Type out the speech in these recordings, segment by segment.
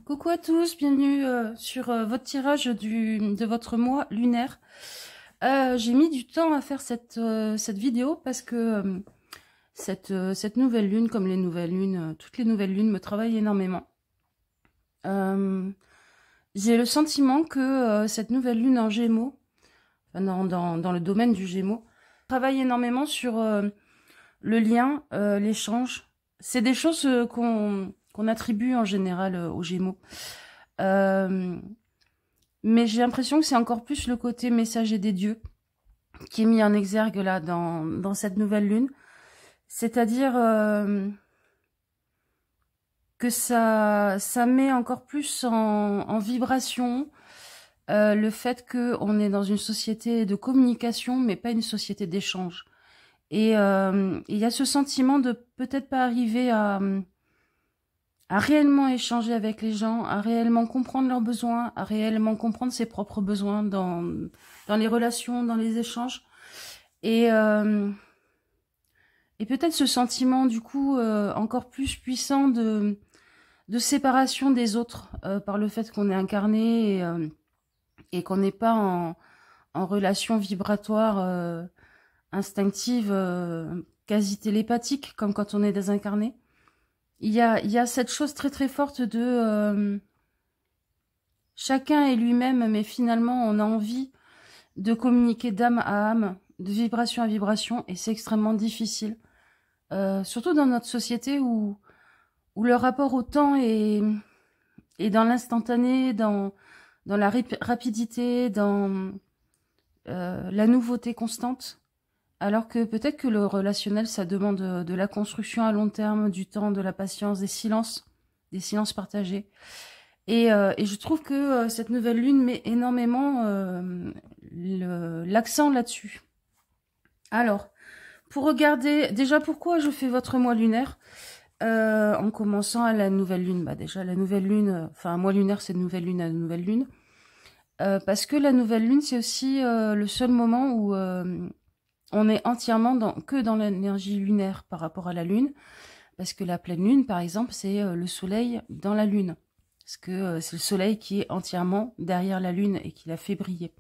Coucou à tous, bienvenue sur votre tirage de votre mois lunaire. J'ai mis du temps à faire cette vidéo parce que cette nouvelle lune, comme les nouvelles lunes, toutes les nouvelles lunes me travaillent énormément. J'ai le sentiment que cette nouvelle lune en Gémeaux, enfin dans le domaine du Gémeaux, travaille énormément sur le lien, l'échange. C'est des choses qu'on attribue en général aux Gémeaux. Mais j'ai l'impression que c'est encore plus le côté messager des dieux qui est mis en exergue là dans cette nouvelle lune. C'est-à-dire que ça met encore plus en vibration le fait qu'on est dans une société de communication, mais pas une société d'échange. Et il y a ce sentiment de peut-être pas arriver à réellement échanger avec les gens, à réellement comprendre leurs besoins, à réellement comprendre ses propres besoins dans les relations, dans les échanges. Et peut-être ce sentiment, du coup, encore plus puissant de séparation des autres par le fait qu'on est incarné et qu'on n'est pas en relation vibratoire instinctive, quasi télépathique, comme quand on est désincarné. Il y a cette chose très très forte de chacun est lui-même, mais finalement on a envie de communiquer d'âme à âme, de vibration à vibration, et c'est extrêmement difficile. Surtout dans notre société où le rapport au temps est dans l'instantané, dans la rapidité, dans la nouveauté constante. Alors que peut-être que le relationnel, ça demande de la construction à long terme, du temps, de la patience, des silences partagés. Et je trouve que cette nouvelle lune met énormément l'accent là-dessus. Alors, pour regarder, déjà pourquoi je fais votre mois lunaire, en commençant à la nouvelle lune. Bah déjà, la nouvelle lune, enfin un mois lunaire, c'est de nouvelle lune à nouvelle lune. Parce que la nouvelle lune, c'est aussi le seul moment où on est entièrement que dans l'énergie lunaire par rapport à la lune. Parce que la pleine lune, par exemple, c'est le soleil dans la lune. Parce que c'est le soleil qui est entièrement derrière la lune et qui la fait briller.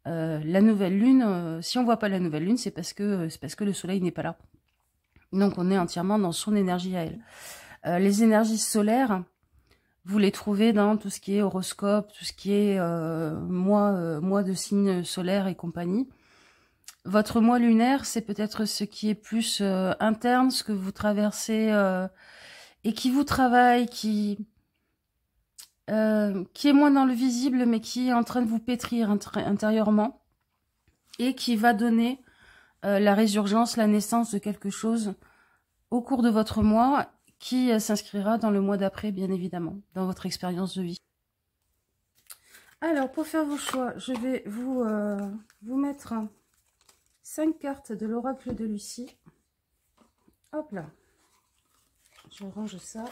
La nouvelle lune, si on voit pas la nouvelle lune, c'est parce que le soleil n'est pas là. Donc on est entièrement dans son énergie à elle. Les énergies solaires, vous les trouvez dans tout ce qui est horoscope, tout ce qui est mois de signes solaires et compagnie. Votre mois lunaire, c'est peut-être ce qui est plus interne, ce que vous traversez et qui vous travaille, qui est moins dans le visible, mais qui est en train de vous pétrir intérieurement et qui va donner la résurgence, la naissance de quelque chose au cours de votre mois qui s'inscrira dans le mois d'après, bien évidemment, dans votre expérience de vie. Alors, pour faire vos choix, je vais vous mettre 5 cartes de l'oracle de Lucie. Hop là. Je range ça.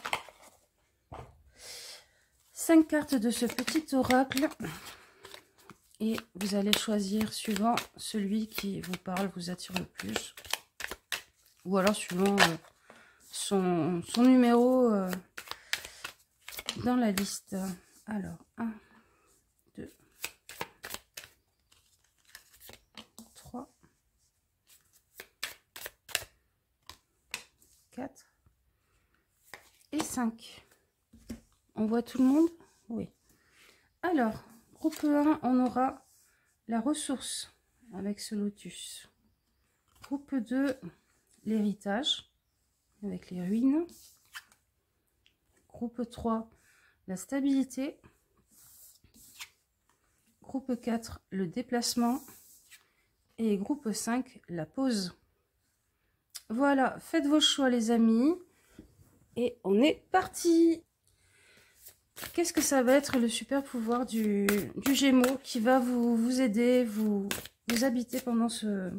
5 cartes de ce petit oracle. Et vous allez choisir suivant celui qui vous parle, vous attire le plus. Ou alors suivant son numéro dans la liste. Alors, 1, 2, 3, 4 et 5. On voit tout le monde? Oui. Alors, groupe 1, on aura la ressource avec ce lotus. Groupe 2, l'héritage avec les ruines. Groupe 3, la stabilité. Groupe 4, le déplacement. Et groupe 5, la pause. Voilà, faites vos choix les amis. Et on est parti. Qu'est-ce que ça va être le super pouvoir du Gémeaux qui va vous aider, vous habiter pendant ce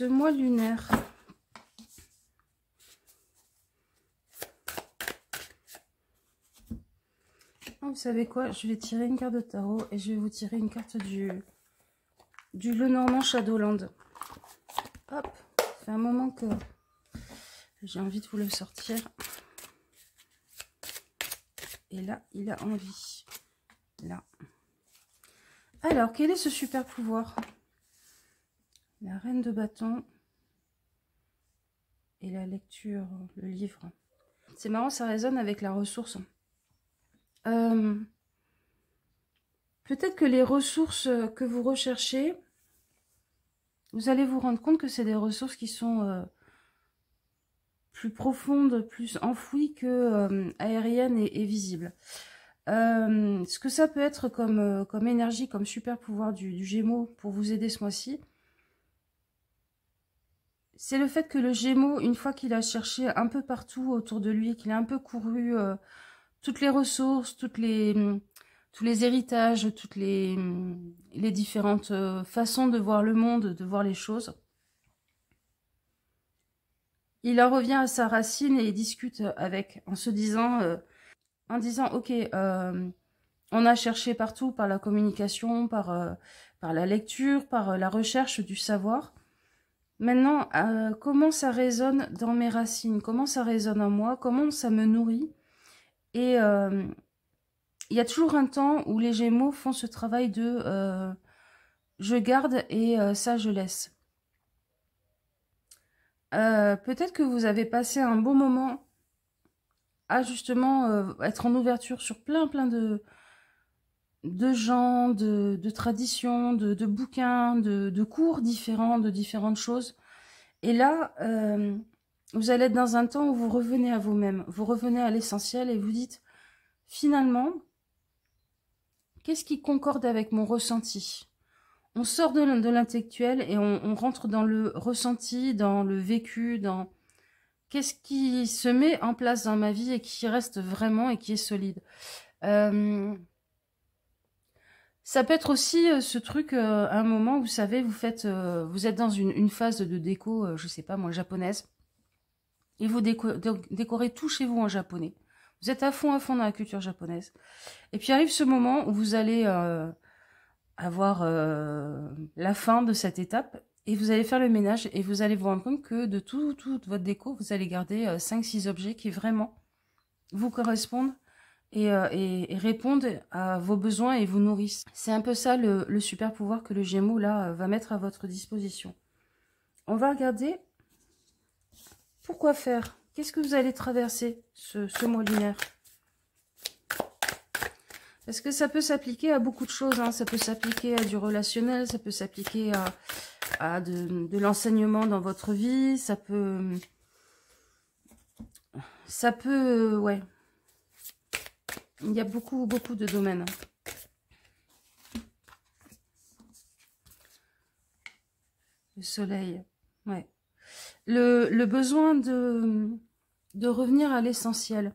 mois lunaire? Vous savez quoi? Je vais tirer une carte de tarot et je vais vous tirer une carte du Lenormand Shadowland. Hop, ça fait un moment que j'ai envie de vous le sortir. Et là, il a envie. Là. Alors, quel est ce super pouvoir? La reine de bâton. Et la lecture, le livre. C'est marrant, ça résonne avec la ressource. Peut-être que les ressources que vous recherchez, vous allez vous rendre compte que c'est des ressources qui sont plus profondes, plus enfouies que aériennes et visibles. Ce que ça peut être comme énergie, comme super pouvoir du Gémeaux pour vous aider ce mois-ci, c'est le fait que le Gémeaux, une fois qu'il a cherché un peu partout autour de lui, qu'il a un peu couru toutes les ressources, tous les héritages, toutes les différentes façons de voir le monde, de voir les choses, il en revient à sa racine et il discute avec, en se disant, ok, on a cherché partout par la communication, par la lecture, par la recherche du savoir. Maintenant, comment ça résonne dans mes racines? Comment ça résonne en moi? Comment ça me nourrit? Et il y a toujours un temps où les Gémeaux font ce travail de je garde et ça je laisse. Peut-être que vous avez passé un bon moment à justement être en ouverture sur plein de gens, de traditions, de bouquins, de cours différents, de différentes choses. Et là, vous allez être dans un temps où vous revenez à vous-même, vous revenez à l'essentiel et vous dites, finalement, qu'est-ce qui concorde avec mon ressenti? On sort de l'intellectuel et on rentre dans le ressenti, dans le vécu, dans qu'est-ce qui se met en place dans ma vie et qui reste vraiment et qui est solide. Ça peut être aussi ce truc, à un moment, vous savez, vous êtes dans une phase de déco, je sais pas moi, japonaise, et vous décorez tout chez vous en japonais. Vous êtes à fond dans la culture japonaise. Et puis arrive ce moment où vous allez avoir la fin de cette étape, et vous allez faire le ménage, et vous allez vous rendre compte que de toute votre déco, vous allez garder 5-6 objets qui vraiment vous correspondent, et répondent à vos besoins et vous nourrissent. C'est un peu ça le super pouvoir que le Gémeaux là va mettre à votre disposition. On va regarder pourquoi faire. Qu'est-ce que vous allez traverser ce mois lunaire? Parce que ça peut s'appliquer à beaucoup de choses. Hein. Ça peut s'appliquer à du relationnel, ça peut s'appliquer à de l'enseignement dans votre vie. Ça peut, ouais. Il y a beaucoup de domaines. Le soleil, ouais. Le besoin de revenir à l'essentiel.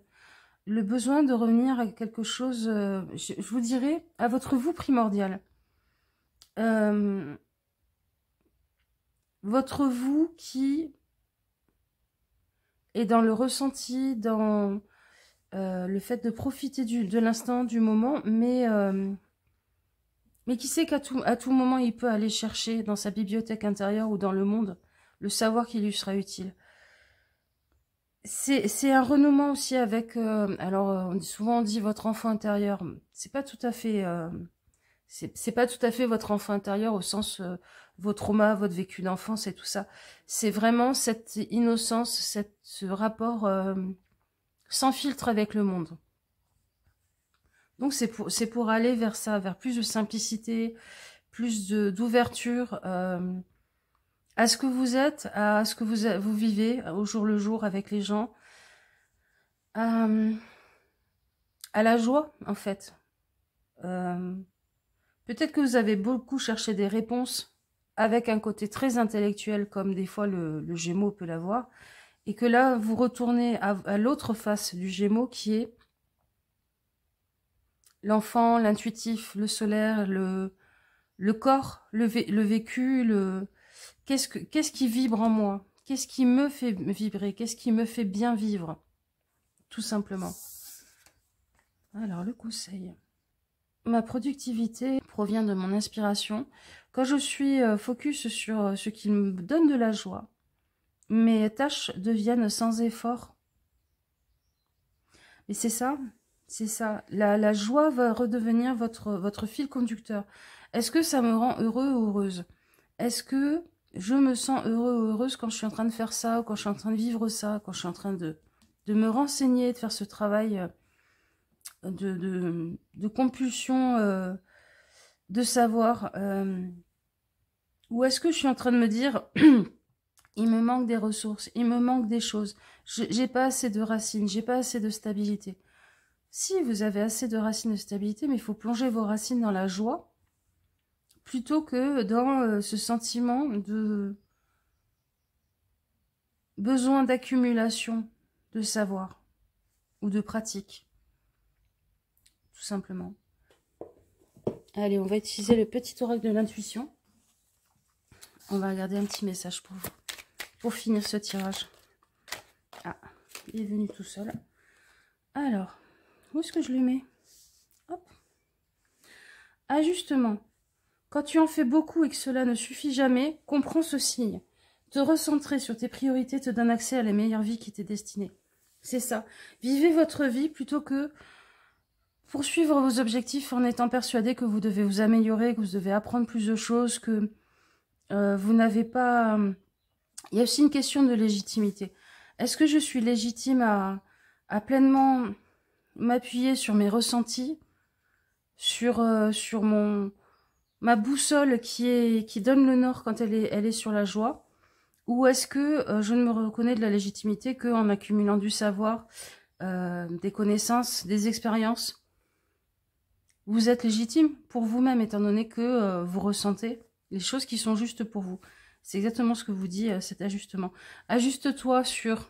Le besoin de revenir à quelque chose, je vous dirais, à votre vous primordial. Votre vous qui est dans le ressenti, dans le fait de profiter de l'instant, du moment, mais qui sait qu'à tout moment, il peut aller chercher dans sa bibliothèque intérieure ou dans le monde le savoir qui lui sera utile. C'est un renouement aussi avec... alors, souvent on dit votre enfant intérieur. C'est pas tout à fait... c'est pas tout à fait votre enfant intérieur au sens vos traumas, votre vécu d'enfance et tout ça. C'est vraiment cette innocence, ce rapport sans filtre avec le monde. Donc c'est pour aller vers ça, vers plus de simplicité, plus d'ouverture à ce que vous êtes, à ce que vous vivez au jour le jour avec les gens, à la joie en fait. Peut-être que vous avez beaucoup cherché des réponses avec un côté très intellectuel comme des fois le Gémeaux peut l'avoir, et que là vous retournez à l'autre face du Gémeaux qui est l'enfant, l'intuitif, le solaire, le corps, le vécu, qu'est-ce qui vibre en moi? Qu'est-ce qui me fait vibrer? Qu'est-ce qui me fait bien vivre? Tout simplement. Alors, le conseil. Ma productivité provient de mon inspiration. Quand je suis focus sur ce qui me donne de la joie, mes tâches deviennent sans effort. Et c'est ça. C'est ça. La joie va redevenir votre fil conducteur. Est-ce que ça me rend heureux ou heureuse? Est-ce que je me sens heureux ou heureuse quand je suis en train de faire ça, ou quand je suis en train de vivre ça, quand je suis en train de me renseigner, de faire ce travail de compulsion de savoir? Ou est-ce que je suis en train de me dire, il me manque des ressources, il me manque des choses, j'ai pas assez de racines, j'ai pas assez de stabilité. Si, vous avez assez de racines de stabilité, mais il faut plonger vos racines dans la joie, plutôt que dans ce sentiment de besoin d'accumulation de savoir ou de pratique, tout simplement. Allez, on va utiliser le petit oracle de l'intuition. On va regarder un petit message pour vous, pour finir ce tirage. Ah, il est venu tout seul. Alors, où est-ce que je le mets? Hop. Ajustement. Quand tu en fais beaucoup et que cela ne suffit jamais, comprends ce signe. Te recentrer sur tes priorités te donne accès à la meilleure vie qui t'est destinée. C'est ça. Vivez votre vie plutôt que poursuivre vos objectifs en étant persuadé que vous devez vous améliorer, que vous devez apprendre plus de choses, que vous n'avez pas... Il y a aussi une question de légitimité. Est-ce que je suis légitime à pleinement m'appuyer sur mes ressentis, sur ma boussole qui donne le nord quand elle est sur la joie? Ou est-ce que je ne me reconnais de la légitimité qu'en accumulant du savoir, des connaissances, des expériences? Vous êtes légitime pour vous-même, étant donné que vous ressentez les choses qui sont justes pour vous. C'est exactement ce que vous dit cet ajustement. Ajuste-toi sur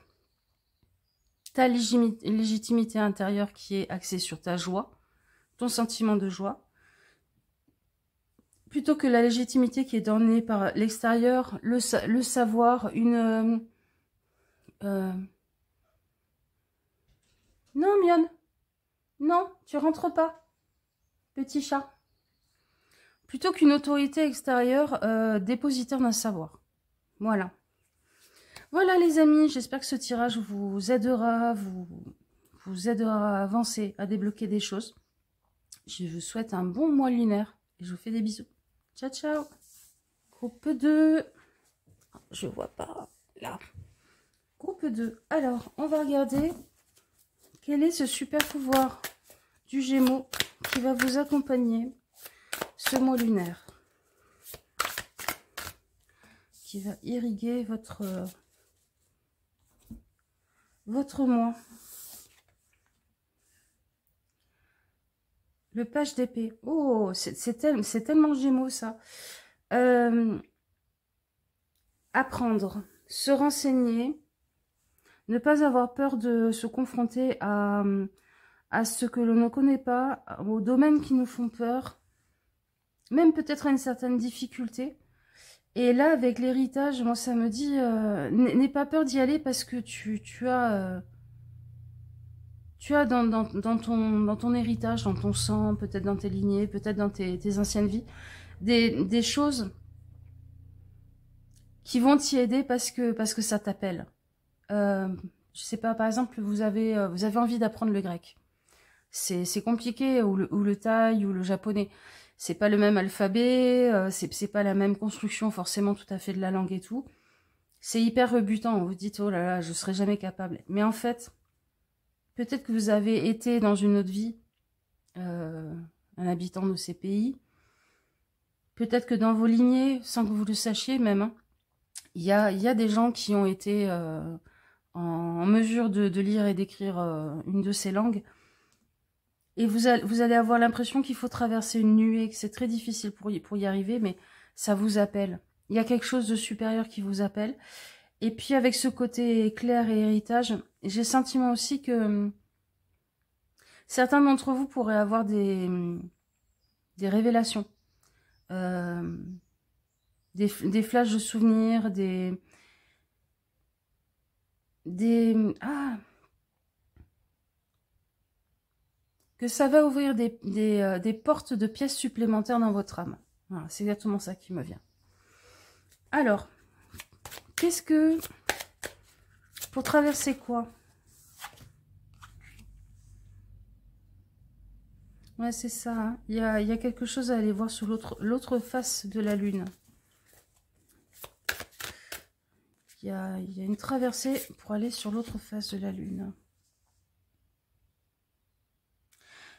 ta légitimité intérieure qui est axée sur ta joie, ton sentiment de joie, plutôt que la légitimité qui est donnée par l'extérieur, le savoir, une... Non, Mion, non, tu rentres pas, petit chat. Plutôt qu'une autorité extérieure, dépositaire d'un savoir. Voilà. Voilà les amis, j'espère que ce tirage vous aidera, vous aidera à avancer, à débloquer des choses. Je vous souhaite un bon mois lunaire et je vous fais des bisous. Ciao, ciao. Groupe 2. Je vois pas là. Groupe 2. Alors, on va regarder quel est ce super pouvoir du Gémeaux qui va vous accompagner ce mois lunaire, qui va irriguer votre mois. Le page d'épée. Oh, c'est tellement Gémeaux ça. Apprendre, se renseigner, ne pas avoir peur de se confronter à ce que l'on ne connaît pas, aux domaines qui nous font peur, même peut-être à une certaine difficulté. Et là, avec l'héritage, moi, ça me dit, n'aie pas peur d'y aller parce que tu as dans ton héritage, dans ton sang, peut-être dans tes lignées, peut-être dans tes anciennes vies, des choses qui vont t'y aider parce que ça t'appelle. Je sais pas, par exemple, vous avez envie d'apprendre le grec. C'est compliqué, ou le thaï, ou le japonais. C'est pas le même alphabet, c'est pas la même construction forcément tout à fait de la langue et tout. C'est hyper rebutant, vous dites, oh là là, je serai jamais capable. Mais en fait, peut-être que vous avez été dans une autre vie un habitant de ces pays. Peut-être que dans vos lignées, sans que vous le sachiez même, hein, il y a des gens qui ont été en mesure de lire et d'écrire une de ces langues. Et vous allez avoir l'impression qu'il faut traverser une nuée, que c'est très difficile pour y arriver, mais ça vous appelle. Il y a quelque chose de supérieur qui vous appelle. Et puis avec ce côté clair et héritage, j'ai le sentiment aussi que certains d'entre vous pourraient avoir des révélations, des flashs de souvenirs, que ça va ouvrir des portes de pièces supplémentaires dans votre âme. Voilà, c'est exactement ça qui me vient. Alors, qu'est-ce que... Pour traverser quoi? Ouais, c'est ça. Hein. Il y a quelque chose à aller voir sur l'autre face de la lune. Il y a une traversée pour aller sur l'autre face de la lune.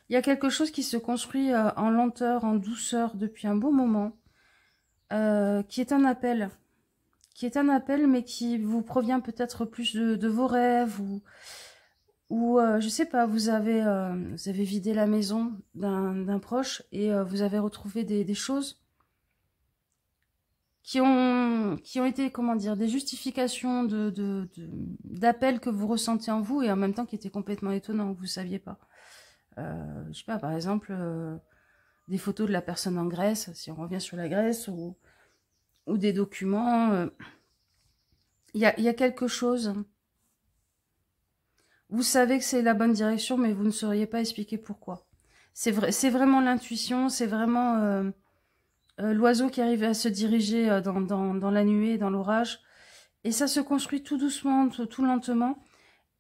Il y a quelque chose qui se construit en lenteur, en douceur depuis un bon moment, qui est un appel. Qui est un appel, mais qui vous provient peut-être plus de vos rêves, ou je sais pas, vous avez vidé la maison d'un proche et vous avez retrouvé des choses qui ont été, comment dire, des justifications d'appels que vous ressentez en vous et en même temps qui étaient complètement étonnants, que vous saviez pas. Je sais pas, par exemple, des photos de la personne en Grèce, si on revient sur la Grèce, ou des documents. Il y a quelque chose. Vous savez que c'est la bonne direction, mais vous ne sauriez pas expliquer pourquoi. C'est vraiment l'intuition, c'est vraiment l'oiseau qui arrive à se diriger dans la nuée, dans l'orage. Et ça se construit tout doucement, tout lentement.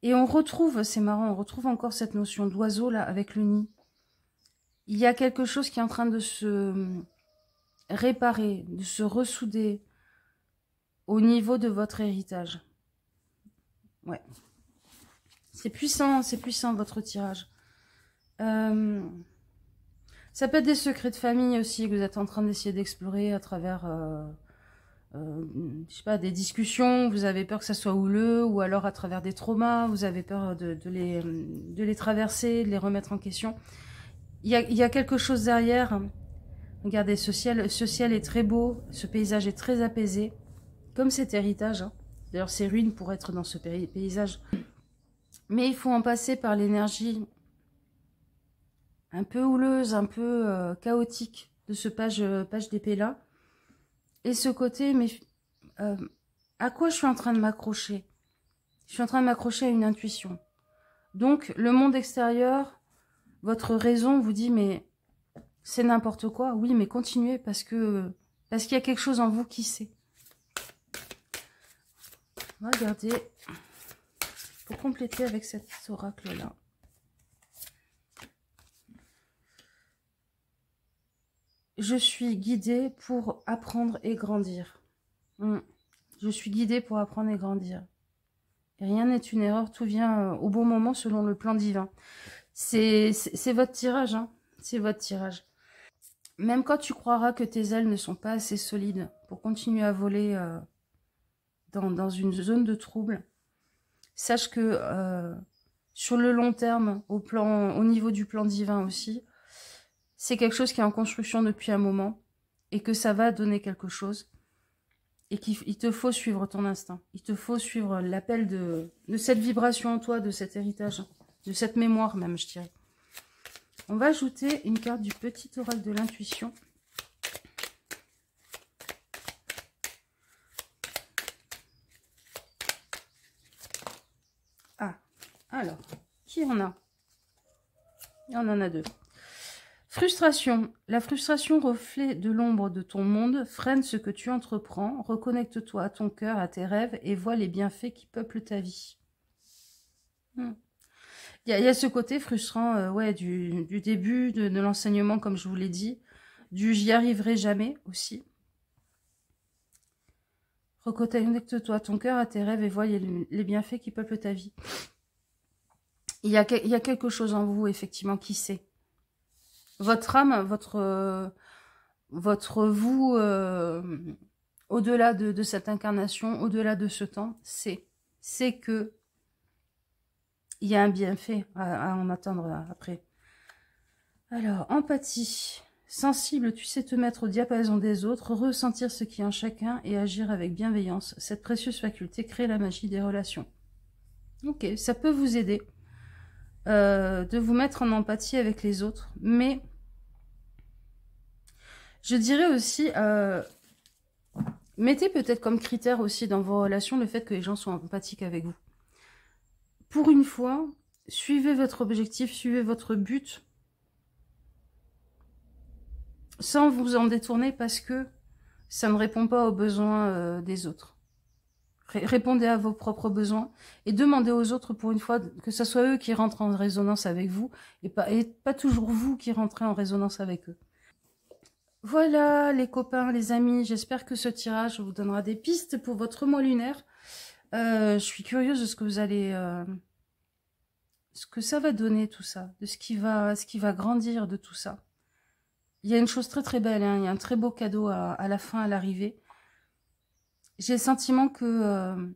Et on retrouve, c'est marrant, on retrouve encore cette notion d'oiseau là avec le nid. Il y a quelque chose qui est en train de se réparer, de se ressouder au niveau de votre héritage. Ouais. C'est puissant votre tirage. Ça peut être des secrets de famille aussi que vous êtes en train d'essayer d'explorer à travers, je sais pas, des discussions. Vous avez peur que ça soit houleux, ou alors à travers des traumas. Vous avez peur de les traverser, de les remettre en question. Il y a quelque chose derrière. Regardez, ce ciel est très beau. Ce paysage est très apaisé, comme cet héritage. Hein. D'ailleurs, ces ruines pourraient être dans ce paysage. Mais il faut en passer par l'énergie un peu houleuse, un peu chaotique de ce page d'épée là. Et ce côté, mais à quoi je suis en train de m'accrocher? Je suis en train de m'accrocher à une intuition. Donc, le monde extérieur, votre raison vous dit, mais c'est n'importe quoi. Oui, mais continuez parce qu'il y a quelque chose en vous qui sait. Regardez, pour compléter avec cet oracle-là. Je suis guidée pour apprendre et grandir. Je suis guidée pour apprendre et grandir. Et rien n'est une erreur, tout vient au bon moment selon le plan divin. C'est votre tirage, hein. C'est votre tirage. Même quand tu croiras que tes ailes ne sont pas assez solides pour continuer à voler dans une zone de trouble, sache que sur le long terme, au niveau du plan divin aussi, c'est quelque chose qui est en construction depuis un moment et que ça va donner quelque chose et qu'il te faut suivre ton instinct. Il te faut suivre l'appel de cette vibration en toi, de cet héritage, de cette mémoire même, je dirais. On va ajouter une carte du petit oracle de l'intuition. Ah, alors, qui en a? On en a deux. Frustration. La frustration, reflet de l'ombre de ton monde, freine ce que tu entreprends. Reconnecte-toi à ton cœur, à tes rêves et vois les bienfaits qui peuplent ta vie. Il y a ce côté frustrant ouais, du début de l'enseignement, comme je vous l'ai dit. Du j'y arriverai jamais aussi. Reconnecte-toi à ton cœur, à tes rêves et vois les bienfaits qui peuplent ta vie. Il y a quelque chose en vous, effectivement, qui sait. Votre âme, votre vous, au-delà de cette incarnation, au-delà de ce temps, c'est que il y a un bienfait à en attendre après. Alors, empathie. Sensible, tu sais te mettre au diapason des autres, ressentir ce qui est en chacun et agir avec bienveillance. Cette précieuse faculté crée la magie des relations. Ok, ça peut vous aider de vous mettre en empathie avec les autres, mais je dirais aussi, mettez peut-être comme critère aussi dans vos relations le fait que les gens soient empathiques avec vous. Pour une fois, suivez votre objectif, suivez votre but, sans vous en détourner parce que ça ne répond pas aux besoins des autres. Répondez à vos propres besoins et demandez aux autres pour une fois que ce soit eux qui rentrent en résonance avec vous et pas toujours vous qui rentrez en résonance avec eux. Voilà les copains, les amis, j'espère que ce tirage vous donnera des pistes pour votre mois lunaire. Je suis curieuse de ce que vous allez... ce que ça va donner tout ça, de ce qui va grandir de tout ça. Il y a une chose très très belle, hein, il y a un très beau cadeau à la fin, à l'arrivée. J'ai le sentiment que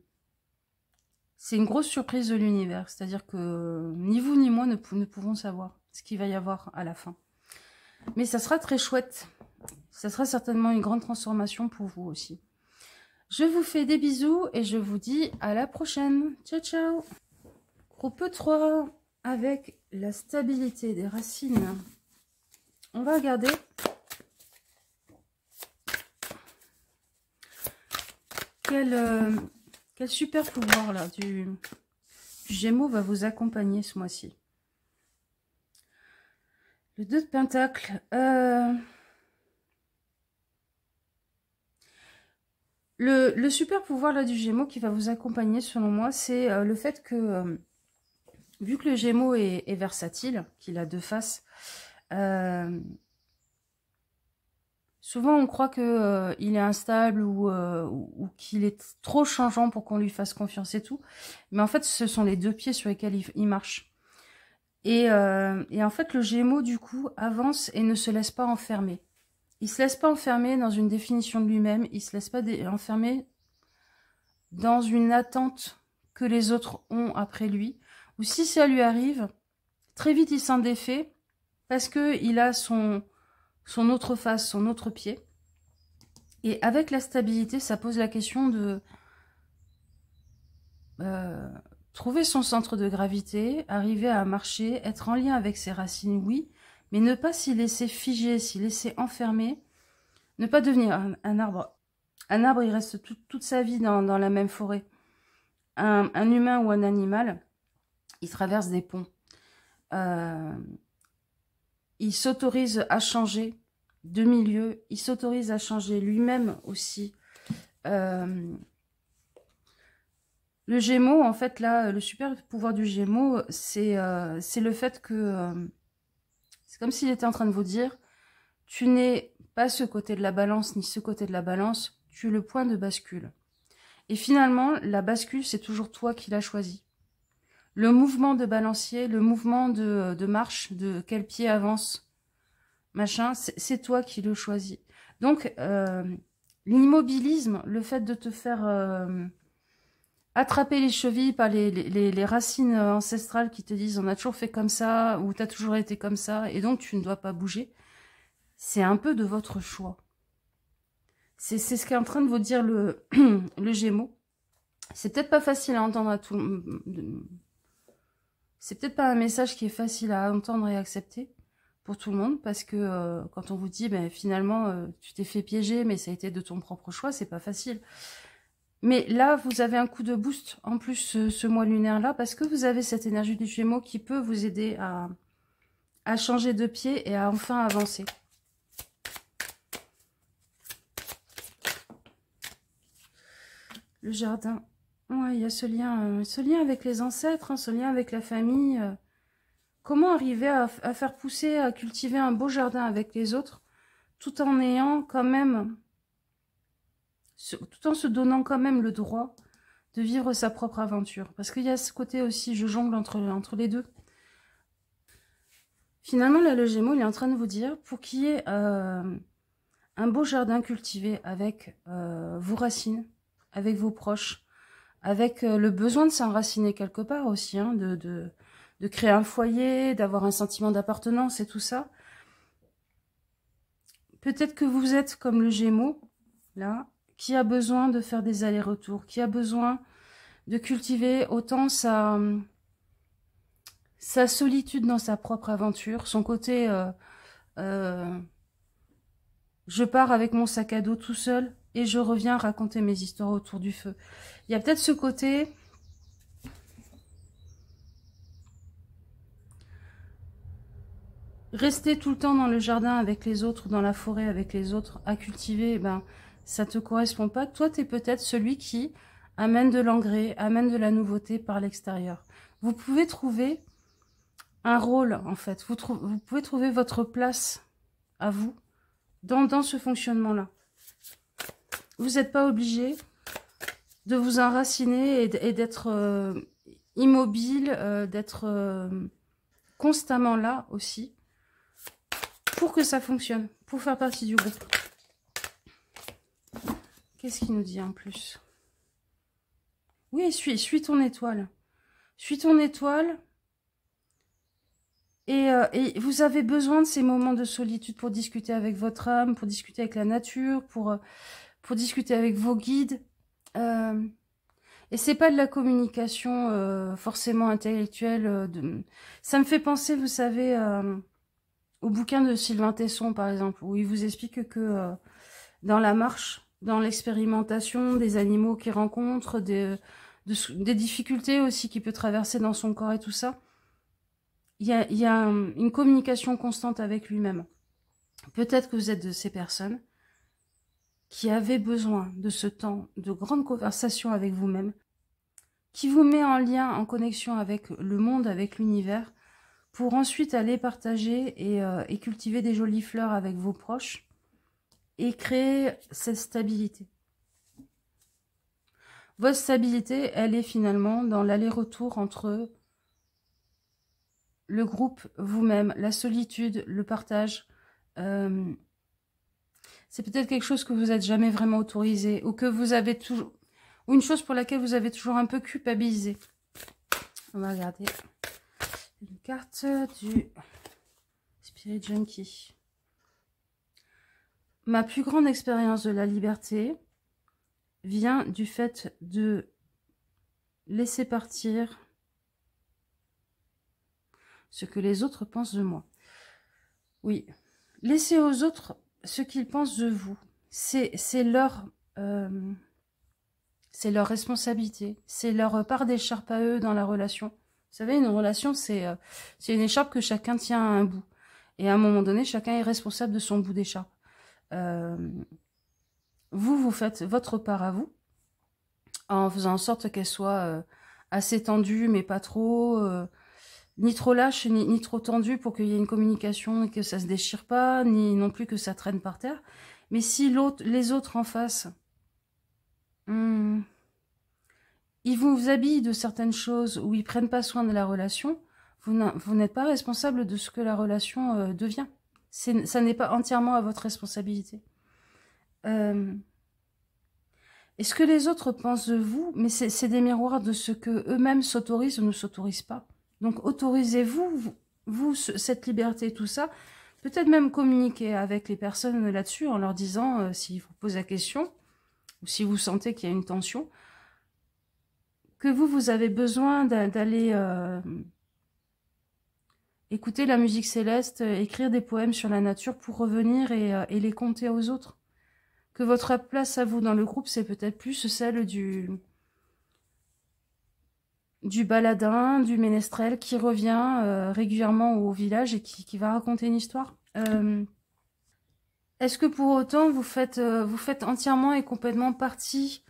c'est une grosse surprise de l'univers, c'est-à-dire que ni vous ni moi ne pouvons savoir ce qu'il va y avoir à la fin. Mais ça sera très chouette, ça sera certainement une grande transformation pour vous aussi. Je vous fais des bisous et je vous dis à la prochaine. Ciao ciao. Groupe 3 avec la stabilité des racines. On va regarder quel super pouvoir là du Gémeaux va vous accompagner ce mois-ci. Le 2 de Pentacle. Le super pouvoir là du Gémeaux qui va vous accompagner selon moi, c'est le fait que, vu que le Gémeaux est versatile, qu'il a deux faces, souvent on croit que il est instable ou qu'il est trop changeant pour qu'on lui fasse confiance et tout. Mais en fait, ce sont les deux pieds sur lesquels il marche. Et en fait, le Gémeaux, du coup, avance et ne se laisse pas enfermer. Il se laisse pas enfermer dans une définition de lui-même. Il se laisse pas enfermer dans une attente que les autres ont après lui. Ou si ça lui arrive, très vite il s'en défait parce que il a son autre face, son autre pied. Et avec la stabilité, ça pose la question de trouver son centre de gravité, arriver à marcher, être en lien avec ses racines, oui, mais ne pas s'y laisser figer, s'y laisser enfermer, ne pas devenir un arbre. Un arbre, il reste toute sa vie dans la même forêt. Un humain ou un animal, il traverse des ponts. Il s'autorise à changer de milieu, il s'autorise à changer lui-même aussi. Le Gémeaux, en fait, là, le super pouvoir du Gémeaux, c'est le fait que... c'est comme s'il était en train de vous dire, tu n'es pas ce côté de la balance, ni ce côté de la balance, tu es le point de bascule. Et finalement, la bascule, c'est toujours toi qui l'as choisi. Le mouvement de balancier, le mouvement de marche, de quel pied avance, machin, c'est toi qui le choisis. Donc, l'immobilisme, le fait de te faire attraper les chevilles par les racines ancestrales qui te disent on a toujours fait comme ça, ou tu as toujours été comme ça, et donc tu ne dois pas bouger, c'est un peu de votre choix. C'est ce qu'est en train de vous dire le Gémeaux. C'est peut-être pas facile à entendre à tout... C'est peut-être pas un message qui est facile à entendre et accepter pour tout le monde, parce que quand on vous dit ben, finalement tu t'es fait piéger, mais ça a été de ton propre choix, c'est pas facile. Mais là, vous avez un coup de boost en plus ce mois lunaire-là, parce que vous avez cette énergie du Gémeaux qui peut vous aider à changer de pied et à enfin avancer. Le jardin. Ouais, il y a ce lien avec les ancêtres, hein, ce lien avec la famille. Comment arriver à faire pousser, à cultiver un beau jardin avec les autres, tout en ayant quand même, tout en se donnant quand même le droit de vivre sa propre aventure. Parce qu'il y a ce côté aussi, je jongle entre les deux. Finalement, là, le Gémeaux, il est en train de vous dire, pour qu'il y ait un beau jardin cultivé avec vos racines, avec vos proches, avec le besoin de s'enraciner quelque part aussi, hein, de créer un foyer, d'avoir un sentiment d'appartenance et tout ça. Peut-être que vous êtes comme le Gémeaux, là, qui a besoin de faire des allers-retours, qui a besoin de cultiver autant sa solitude dans sa propre aventure, son côté je pars avec mon sac à dos tout seul et je reviens raconter mes histoires autour du feu. Il y a peut-être ce côté rester tout le temps dans le jardin avec les autres, dans la forêt avec les autres, à cultiver, ben ça te correspond pas. Toi, tu es peut-être celui qui amène de l'engrais, amène de la nouveauté par l'extérieur. Vous pouvez trouver un rôle, en fait. Vous pouvez trouver votre place à vous dans ce fonctionnement-là. Vous n'êtes pas obligé de vous enraciner et d'être immobile, d'être constamment là aussi, pour que ça fonctionne, pour faire partie du groupe. Qu'est-ce qu'il nous dit en plus? Oui, suis ton étoile. Suis ton étoile. Et vous avez besoin de ces moments de solitude pour discuter avec votre âme, pour discuter avec la nature, pour discuter avec vos guides. Et c'est pas de la communication forcément intellectuelle. Ça me fait penser, vous savez, au bouquin de Sylvain Tesson, par exemple, où il vous explique que dans la marche, dans l'expérimentation des animaux qu'il rencontre, des difficultés aussi qu'il peut traverser dans son corps et tout ça, il y a une communication constante avec lui-même. Peut-être que vous êtes de ces personnes qui avaient besoin de ce temps de grande conversation avec vous-même, qui vous met en lien, en connexion avec le monde, avec l'univers, pour ensuite aller partager et cultiver des jolies fleurs avec vos proches et créer cette stabilité. Votre stabilité, elle est finalement dans l'aller-retour entre le groupe, vous-même, la solitude, le partage. C'est peut-être quelque chose que vous n'êtes jamais vraiment autorisé ou que vous avez toujours, ou une chose pour laquelle vous avez toujours un peu culpabilisé. On va regarder une carte du Spirit Junkie. Ma plus grande expérience de la liberté vient du fait de laisser partir ce que les autres pensent de moi. Oui, laissez aux autres ce qu'ils pensent de vous. C'est leur responsabilité, c'est leur part d'écharpe à eux dans la relation. Vous savez, une relation, c'est une écharpe que chacun tient à un bout. Et à un moment donné, chacun est responsable de son bout d'écharpe. Vous faites votre part à vous, en faisant en sorte qu'elle soit assez tendue, mais pas trop, ni trop lâche, ni trop tendue pour qu'il y ait une communication et que ça se déchire pas, ni non plus que ça traîne par terre. Mais si les autres en face, ils vous habillent de certaines choses ou ils prennent pas soin de la relation, vous n'êtes pas responsable de ce que la relation devient. Ça n'est pas entièrement à votre responsabilité. Et ce que les autres pensent de vous, mais c'est des miroirs de ce que eux-mêmes s'autorisent ou ne s'autorisent pas. Donc autorisez-vous, vous, cette liberté, tout ça. Peut-être même communiquer avec les personnes là-dessus en leur disant, s'ils vous posent la question, ou si vous sentez qu'il y a une tension, que vous avez besoin d'aller écouter la musique céleste, écrire des poèmes sur la nature pour revenir et les conter aux autres. Que votre place à vous dans le groupe, c'est peut-être plus celle du baladin, du ménestrel qui revient régulièrement au village et qui va raconter une histoire. Est-ce que pour autant vous faites entièrement et complètement partie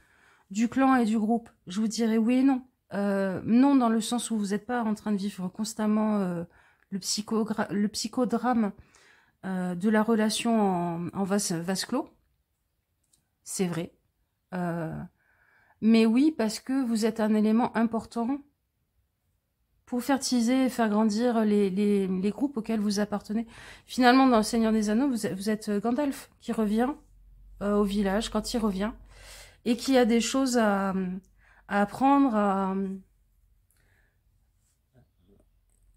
du clan et du groupe? Je vous dirais oui et non. Non dans le sens où vous n'êtes pas en train de vivre constamment le psychodrame de la relation en vase clos. C'est vrai. Mais oui, parce que vous êtes un élément important pour fertiliser et faire grandir les groupes auxquels vous appartenez. Finalement, dans le Seigneur des Anneaux, vous êtes Gandalf qui revient au village quand il revient et qui a des choses à apprendre.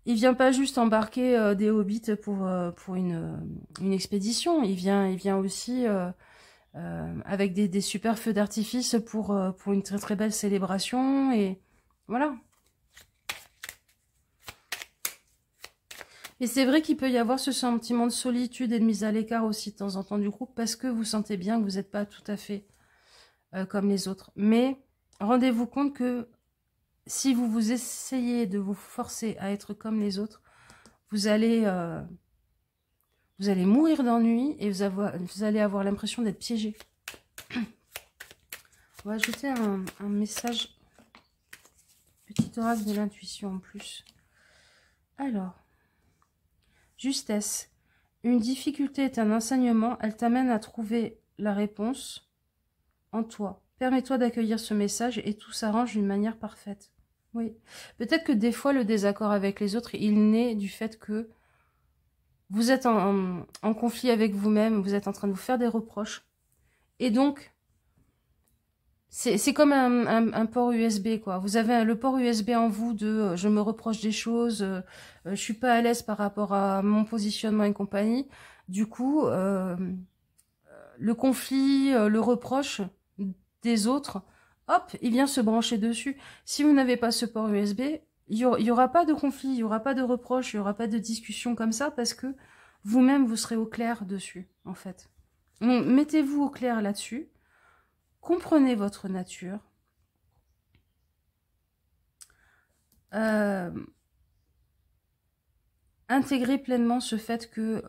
Il vient pas juste embarquer des hobbits pour une expédition. Il vient aussi avec des super feux d'artifice pour une très très belle célébration. Et voilà. Et c'est vrai qu'il peut y avoir ce sentiment de solitude et de mise à l'écart aussi de temps en temps du groupe parce que vous sentez bien que vous n'êtes pas tout à fait comme les autres. Mais rendez-vous compte que si vous essayez de vous forcer à être comme les autres, vous allez mourir d'ennui et vous allez avoir l'impression d'être piégé. On va ajouter un message, petit oracle de l'intuition en plus. Alors, justesse. Une difficulté est un enseignement, elle t'amène à trouver la réponse en toi. Permets-toi d'accueillir ce message et tout s'arrange d'une manière parfaite. Oui. Peut-être que des fois, le désaccord avec les autres, il naît du fait que vous êtes en conflit avec vous-même, vous êtes en train de vous faire des reproches. Et donc, c'est comme un port USB, quoi. Vous avez le port USB en vous de je me reproche des choses, je suis pas à l'aise par rapport à mon positionnement et compagnie. Du coup, le conflit, le reproche des autres, hop, il vient se brancher dessus. Si vous n'avez pas ce port USB, il y aura pas de conflit, il y aura pas de reproche, il y aura pas de discussion comme ça parce que vous-même, vous serez au clair dessus, en fait. Donc, mettez-vous au clair là-dessus. Comprenez votre nature. Intégrez pleinement ce fait que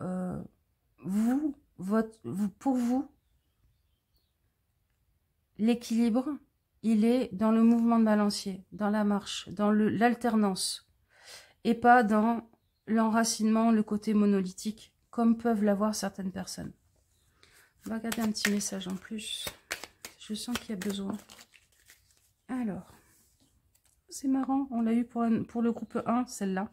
pour vous, l'équilibre, il est dans le mouvement de balancier, dans la marche, dans l'alternance, et pas dans l'enracinement, le côté monolithique, comme peuvent l'avoir certaines personnes. On va regarder un petit message en plus. Je sens qu'il y a besoin. Alors, c'est marrant, on l'a eu pour le groupe 1, celle-là.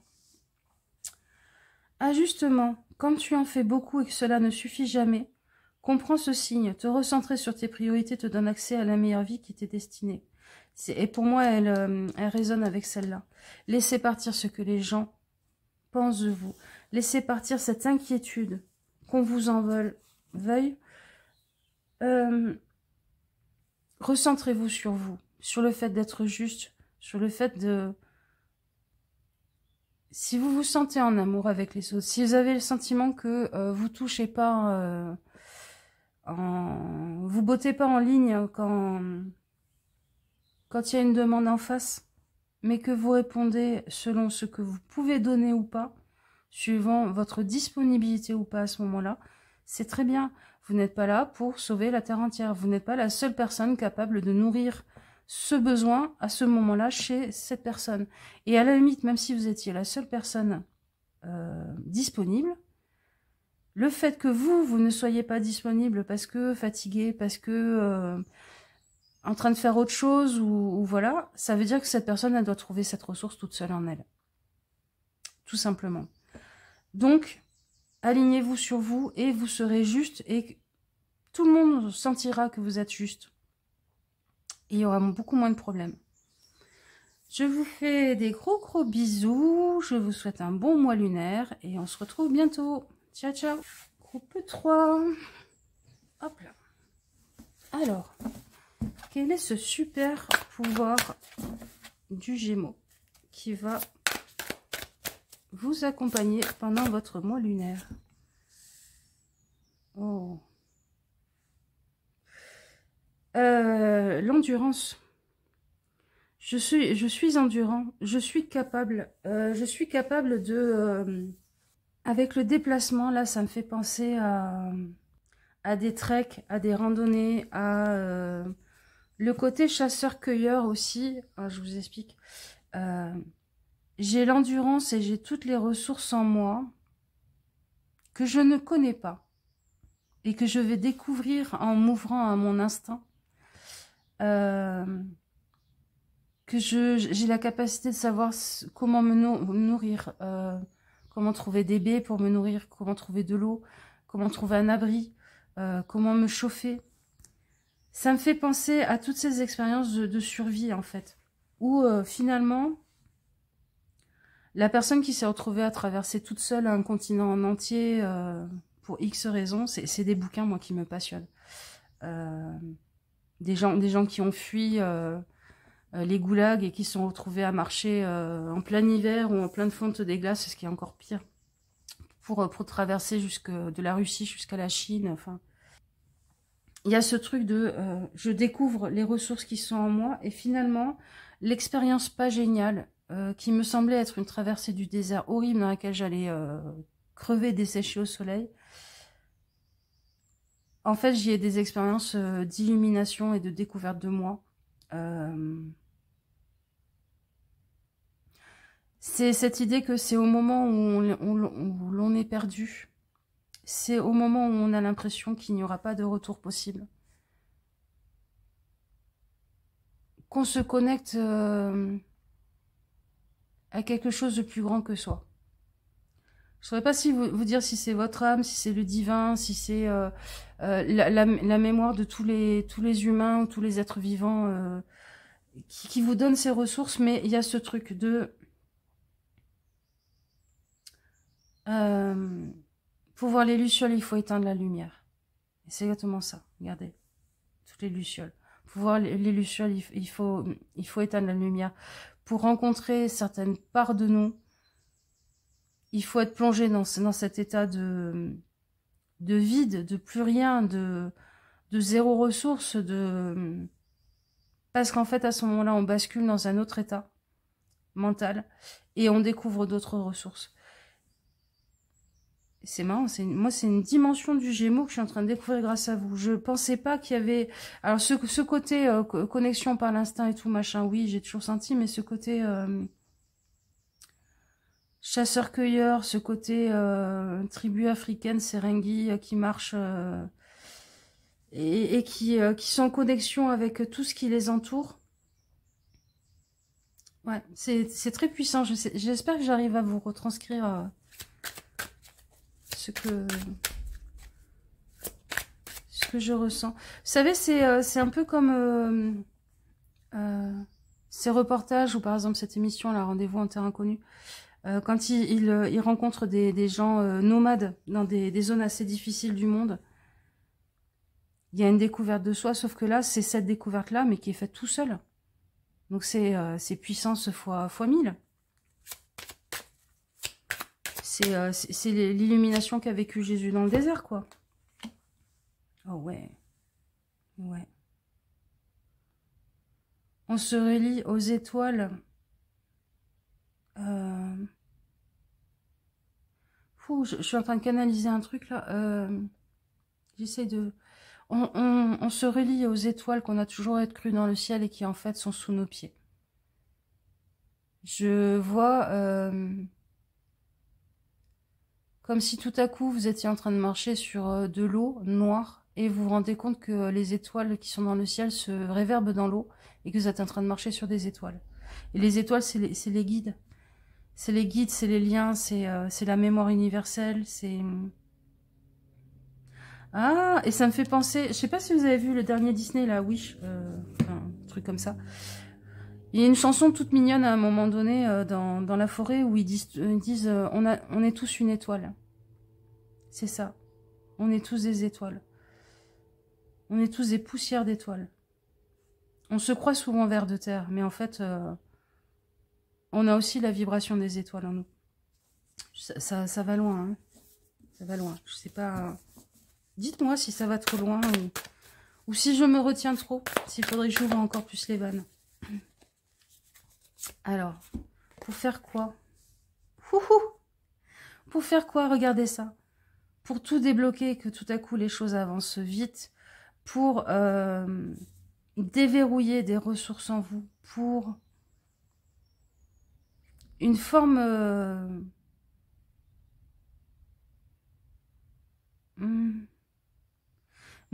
Ajustement, quand tu en fais beaucoup et que cela ne suffit jamais, comprends ce signe, te recentrer sur tes priorités te donne accès à la meilleure vie qui t'est destinée. Et pour moi, elle résonne avec celle-là. Laissez partir ce que les gens pensent de vous. Laissez partir cette inquiétude qu'on vous en veuille. Recentrez-vous sur vous, sur le fait d'être juste, sur le fait de... Si vous vous sentez en amour avec les autres, si vous avez le sentiment que vous touchez pas, vous bottez pas en ligne quand il y a une demande en face, mais que vous répondez selon ce que vous pouvez donner ou pas, suivant votre disponibilité ou pas à ce moment-là, c'est très bien. Vous n'êtes pas là pour sauver la terre entière. Vous n'êtes pas la seule personne capable de nourrir ce besoin à ce moment-là chez cette personne. Et à la limite, même si vous étiez la seule personne disponible, le fait que vous ne soyez pas disponible parce que fatigué, parce que en train de faire autre chose, ou voilà, ça veut dire que cette personne, elle doit trouver cette ressource toute seule en elle. Tout simplement. Donc, alignez-vous sur vous et vous serez juste et tout le monde sentira que vous êtes juste. Et il y aura beaucoup moins de problèmes. Je vous fais des gros bisous. Je vous souhaite un bon mois lunaire et on se retrouve bientôt. Ciao, ciao. Groupe 3. Hop là. Alors, quel est ce super pouvoir du Gémeaux qui va vous accompagner pendant votre mois lunaire? Oh. L'endurance. Je suis endurant. Je suis capable de... avec le déplacement, là, ça me fait penser à des treks, à des randonnées, à le côté chasseur-cueilleur aussi. Ah, je vous explique. J'ai l'endurance et j'ai toutes les ressources en moi que je ne connais pas et que je vais découvrir en m'ouvrant à mon instinct. Que j'ai la capacité de savoir comment me nourrir, comment trouver des baies pour me nourrir, comment trouver de l'eau, comment trouver un abri, comment me chauffer. Ça me fait penser à toutes ces expériences de survie, en fait, où finalement, la personne qui s'est retrouvée à traverser toute seule un continent en entier pour X raisons, c'est des bouquins, moi, qui me passionnent. Des gens qui ont fui les goulags et qui se sont retrouvés à marcher en plein hiver ou en pleine fonte des glaces, ce qui est encore pire, pour traverser de la Russie jusqu'à la Chine. Enfin, il y a ce truc de je découvre les ressources qui sont en moi et finalement l'expérience pas géniale qui me semblait être une traversée du désert horrible dans laquelle j'allais crever, dessécher au soleil. En fait, j'y ai des expériences d'illumination et de découverte de moi. C'est cette idée que c'est au moment où l'on est perdu, c'est au moment où on a l'impression qu'il n'y aura pas de retour possible, qu'on se connecte à quelque chose de plus grand que soi. Je ne saurais pas si vous dire si c'est votre âme, si c'est le divin, si c'est la mémoire de tous les humains ou tous les êtres vivants qui vous donne ces ressources, mais il y a ce truc de pour voir les lucioles, il faut éteindre la lumière. C'est exactement ça, regardez, toutes les lucioles. Pour voir les lucioles, il faut éteindre la lumière. Pour rencontrer certaines parts de nous, il faut être plongé dans cet état de vide, de plus rien, de zéro ressource, parce qu'en fait, à ce moment-là, on bascule dans un autre état mental et on découvre d'autres ressources. C'est marrant, moi c'est une dimension du Gémeaux que je suis en train de découvrir grâce à vous. Je pensais pas qu'il y avait... Alors ce côté connexion par l'instinct et tout machin, oui, j'ai toujours senti, mais ce côté chasseur-cueilleur, ce côté tribu africaine, Serengui, qui marche et qui sont en connexion avec tout ce qui les entoure. Ouais, c'est très puissant. J'espère que j'arrive à vous retranscrire ce que je ressens. Vous savez, c'est un peu comme ces reportages ou par exemple cette émission, là, Rendez-vous en terre inconnue, quand il rencontre des gens nomades dans des zones assez difficiles du monde. Il y a une découverte de soi, sauf que là, c'est cette découverte-là, mais qui est faite tout seul. Donc c'est puissance fois 1000. C'est l'illumination qu'a vécu Jésus dans le désert, quoi. Oh ouais. Ouais. On se relie aux étoiles. Je suis en train de canaliser un truc, là. J'essaie de... On se relie aux étoiles qu'on a toujours être crues dans le ciel et qui, en fait, sont sous nos pieds. Je vois... comme si tout à coup, vous étiez en train de marcher sur de l'eau noire et vous vous rendez compte que les étoiles qui sont dans le ciel se réverbent dans l'eau et que vous êtes en train de marcher sur des étoiles. Et les étoiles, c'est les guides. C'est les guides, c'est les liens, c'est la mémoire universelle, c'est... Ah, et ça me fait penser... Je sais pas si vous avez vu le dernier Disney, là, Wish, un truc comme ça. Il y a une chanson toute mignonne à un moment donné dans la forêt où ils disent on est tous une étoile. C'est ça. On est tous des étoiles. On est tous des poussières d'étoiles. On se croit souvent vers de terre, mais en fait, on a aussi la vibration des étoiles en nous. Ça va loin, hein. Ça va loin. Je sais pas... Dites-moi si ça va trop loin ou si je me retiens trop. S'il faudrait que j'ouvre encore plus les vannes. Alors, pour faire quoi? Pour faire quoi? Regardez ça. Pour tout débloquer, que tout à coup les choses avancent vite. Pour déverrouiller des ressources en vous. Pour une forme...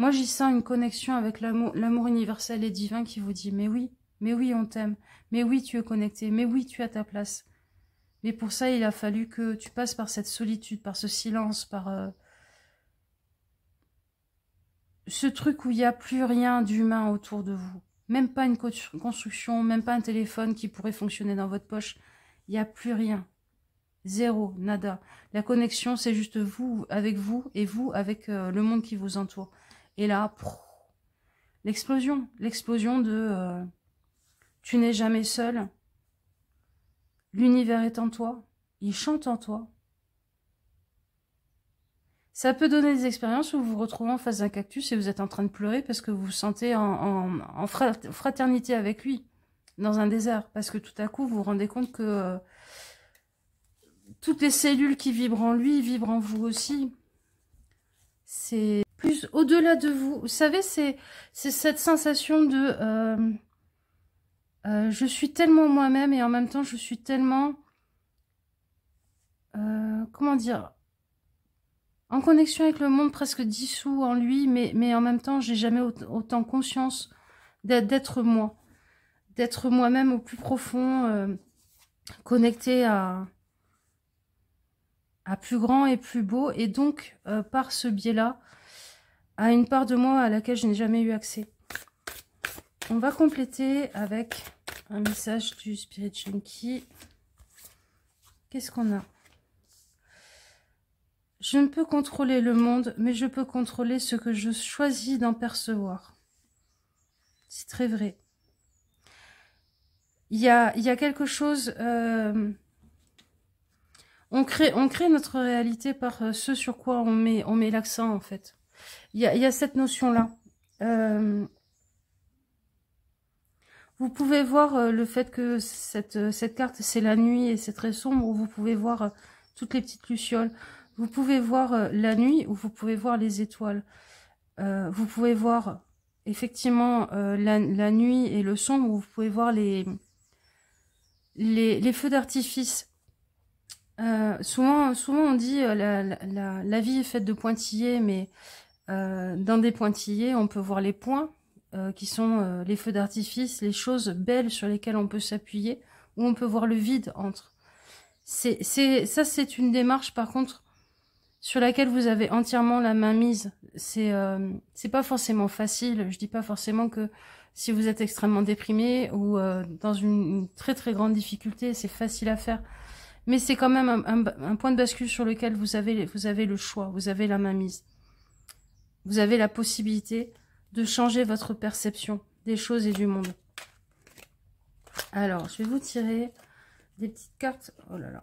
Moi, j'y sens une connexion avec l'amour universel et divin qui vous dit « Mais oui, on t'aime. Mais oui, tu es connecté. Mais oui, tu as ta place. » Mais pour ça, il a fallu que tu passes par cette solitude, par ce silence, par ce truc où il n'y a plus rien d'humain autour de vous. Même pas une construction, même pas un téléphone qui pourrait fonctionner dans votre poche. Il n'y a plus rien. Zéro, nada. La connexion, c'est juste vous avec vous et vous avec le monde qui vous entoure. Et là, l'explosion de tu n'es jamais seul. L'univers est en toi. Il chante en toi. Ça peut donner des expériences où vous vous retrouvez en face d'un cactus et vous êtes en train de pleurer parce que vous vous sentez en fraternité avec lui, dans un désert. Parce que tout à coup, vous vous rendez compte que toutes les cellules qui vibrent en lui vibrent en vous aussi. C'est plus plus au-delà de vous. Vous savez, c'est cette sensation de je suis tellement moi-même et en même temps je suis tellement comment dire, en connexion avec le monde, presque dissous en lui, mais en même temps j'ai jamais autant conscience d'être moi, d'être moi-même au plus profond, connecté à plus grand et plus beau, et donc par ce biais-là à une part de moi à laquelle je n'ai jamais eu accès. On va compléter avec un message du Spirit Junkie. Qu'est-ce qu'on a? Je ne peux contrôler le monde, mais je peux contrôler ce que je choisis d'en percevoir. C'est très vrai. Il y a quelque chose... on crée notre réalité par ce sur quoi on met l'accent, en fait. Il y a cette notion-là. Vous pouvez voir le fait que cette carte, c'est la nuit et c'est très sombre. Vous pouvez voir toutes les petites lucioles. Vous pouvez voir la nuit ou vous pouvez voir les étoiles. Vous pouvez voir effectivement la nuit et le sombre. Vous pouvez voir les feux d'artifice. Souvent on dit la vie est faite de pointillés, mais dans des pointillés, on peut voir les points. Qui sont les feux d'artifice, les choses belles sur lesquelles on peut s'appuyer, ou on peut voir le vide entre. Ça, c'est une démarche, par contre, sur laquelle vous avez entièrement la main mise. C'est pas forcément facile. Je dis pas forcément que si vous êtes extrêmement déprimé ou dans une très très grande difficulté, c'est facile à faire. Mais c'est quand même un point de bascule sur lequel vous avez le choix, vous avez la main mise. Vous avez la possibilité de changer votre perception des choses et du monde. Alors, je vais vous tirer des petites cartes. Oh là là.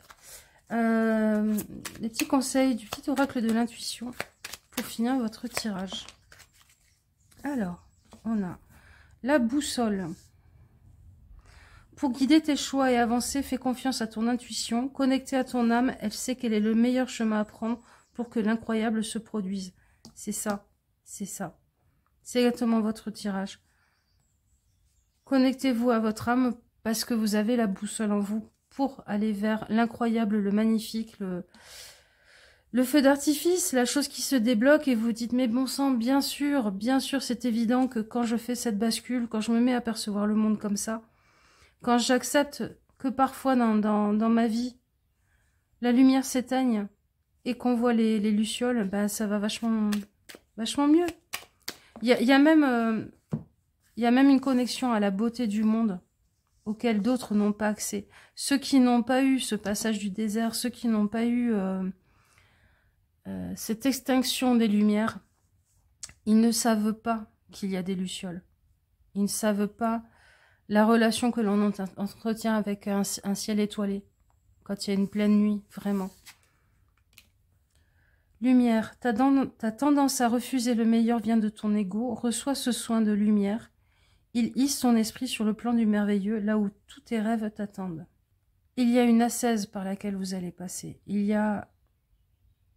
Des petits conseils du petit oracle de l'intuition pour finir votre tirage. Alors, on a la boussole. Pour guider tes choix et avancer, fais confiance à ton intuition. Connectée à ton âme, elle sait quel est le meilleur chemin à prendre pour que l'incroyable se produise. C'est ça, c'est ça. C'est exactement votre tirage. Connectez-vous à votre âme parce que vous avez la boussole en vous pour aller vers l'incroyable, le magnifique, le feu d'artifice, la chose qui se débloque et vous dites mais bon sang, bien sûr, c'est évident que quand je fais cette bascule, quand je me mets à percevoir le monde comme ça, quand j'accepte que parfois dans ma vie, la lumière s'éteigne et qu'on voit les lucioles, bah, ça va vachement mieux. Il y a même une connexion à la beauté du monde auquel d'autres n'ont pas accès. Ceux qui n'ont pas eu ce passage du désert, ceux qui n'ont pas eu cette extinction des lumières, ils ne savent pas qu'il y a des lucioles. Ils ne savent pas la relation que l'on entretient avec un ciel étoilé, quand il y a une pleine nuit, vraiment. Lumière, ta tendance à refuser le meilleur vient de ton ego. Reçois ce soin de lumière. Il hisse ton esprit sur le plan du merveilleux, là où tous tes rêves t'attendent. Il y a une ascèse par laquelle vous allez passer. Il y a